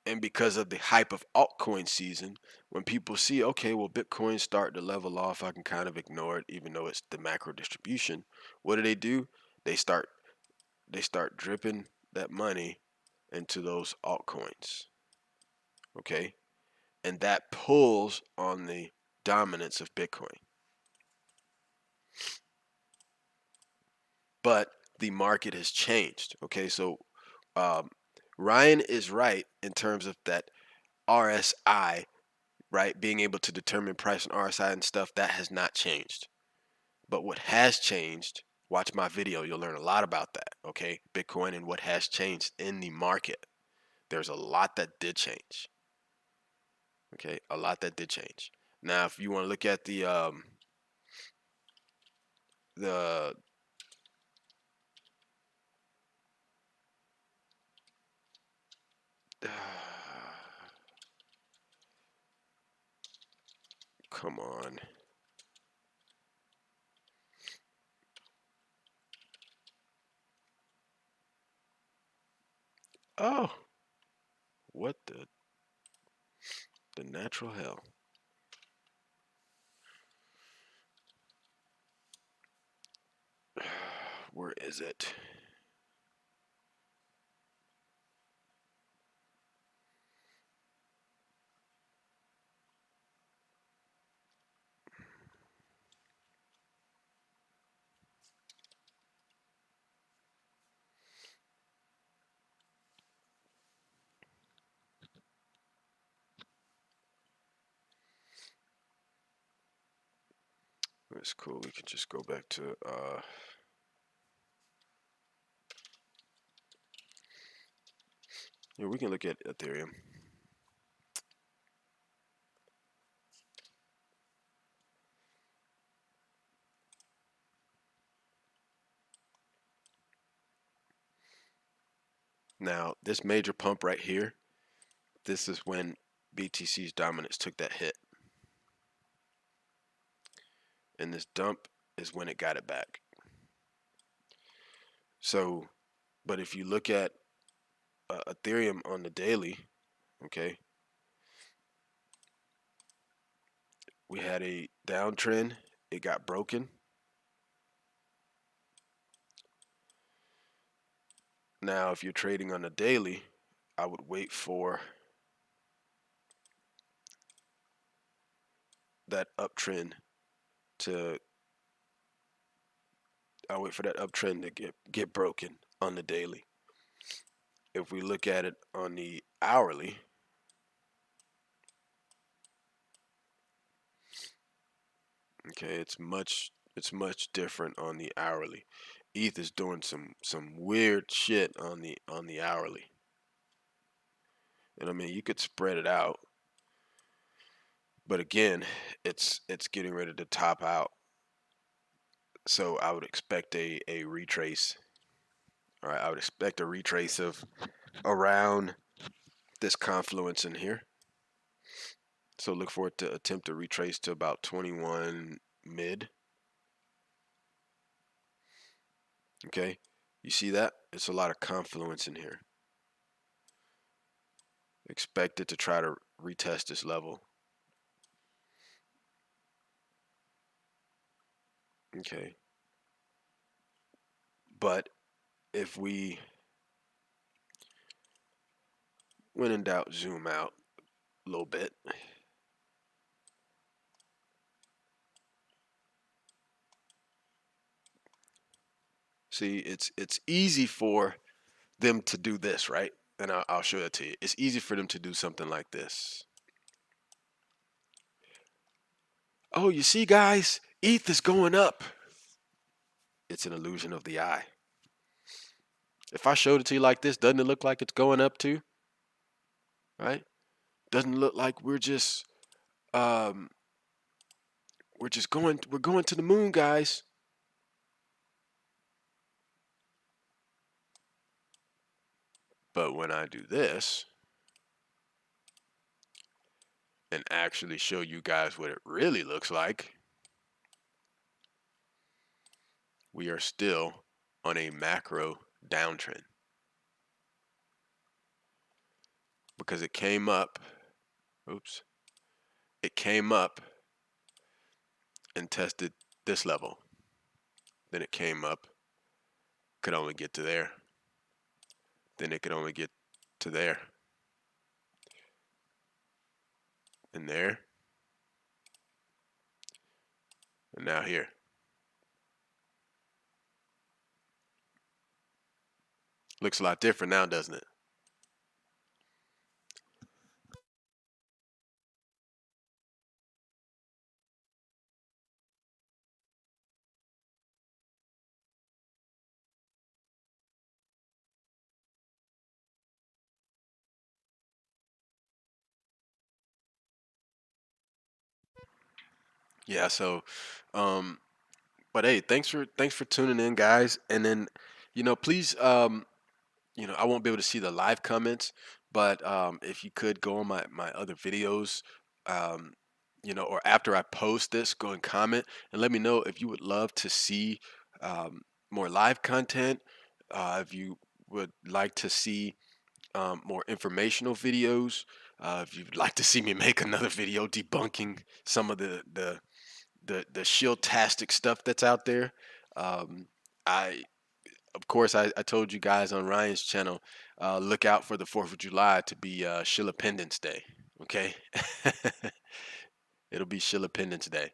And because of the hype of altcoin season, when people see, okay, well, Bitcoin's starting to level off, I can kind of ignore it, even though it's the macro distribution. What do? They start dripping that money into those altcoins. Okay? And that pulls on the dominance of Bitcoin. But the market has changed. Okay, so Ryan is right in terms of that RSI, right? Being able to determine price and RSI and stuff, that has not changed. But what has changed, watch my video, you'll learn a lot about that, okay? Bitcoin and what has changed in the market. There's a lot that did change. Okay, a lot that did change. Now, if you want to look at the come on. Oh, what the natural hell? Where is it? That's cool. We can just go back to yeah, we can look at Ethereum. Now, this major pump right here, this is when BTC's dominance took that hit. And this dump is when it got it back. So, but if you look at Ethereum on the daily, okay, we had a downtrend. It got broken. Now, if you're trading on the daily, I would wait for that uptrend to get broken on the daily. If we look at it on the hourly, okay, it's much different on the hourly. ETH is doing some weird shit on the hourly. And I mean, you could spread it out, but again, it's getting ready to top out. So I would expect a retrace. All right, I would expect a retrace of around this confluence in here. So look for it to attempt to retrace to about 21 mid. Okay, you see that? It's a lot of confluence in here. Expect it to try to retest this level. Okay, but if we, when in doubt, zoom out a little bit. See, it's easy for them to do this, right? And I'll show it to you. It's easy for them to do something like this. Oh, you see, guys, ETH is going up. It's an illusion of the eye. If I showed it to you like this, doesn't it look like it's going up too? Right? Doesn't look like we're just um, we're going to the moon, guys. But when I do this and actually show you guys what it really looks like, we are still on a macro downtrend because it came up. Oops. It came up and tested this level. Then it came up, could only get to there. Then it could only get to there. And there. And now here. Looks a lot different now, doesn't it? Yeah, so um but hey, thanks for tuning in, guys. And then, please I won't be able to see the live comments, but if you could go on my other videos, um, or after I post this, go and comment and let me know if you would love to see more live content, if you would like to see more informational videos, if you'd like to see me make another video debunking some of the shield-tastic stuff that's out there. Um, I of course, I told you guys on Ryan's channel, look out for the 4th of July to be Shillipendence Day. Okay, it'll be Shillipendence Day.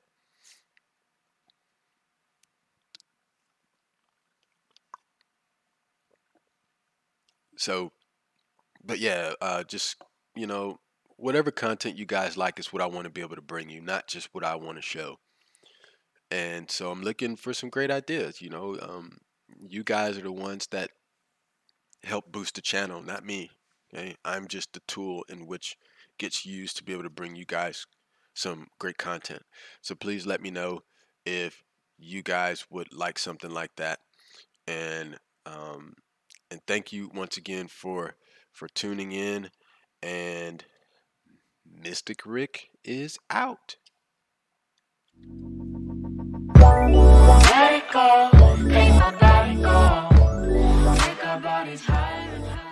So, but yeah, just you know, whatever content you guys like is what I want to be able to bring you, not just what I want to show. And so I'm looking for some great ideas. You guys are the ones that help boost the channel, not me. Okay, I'm just the tool in which gets used to be able to bring you guys some great content. So please let me know if you guys would like something like that. And um, and thank you once again for tuning in. And Mystic Rick is out. Let it go, make my body go. Make our bodies higher and higher.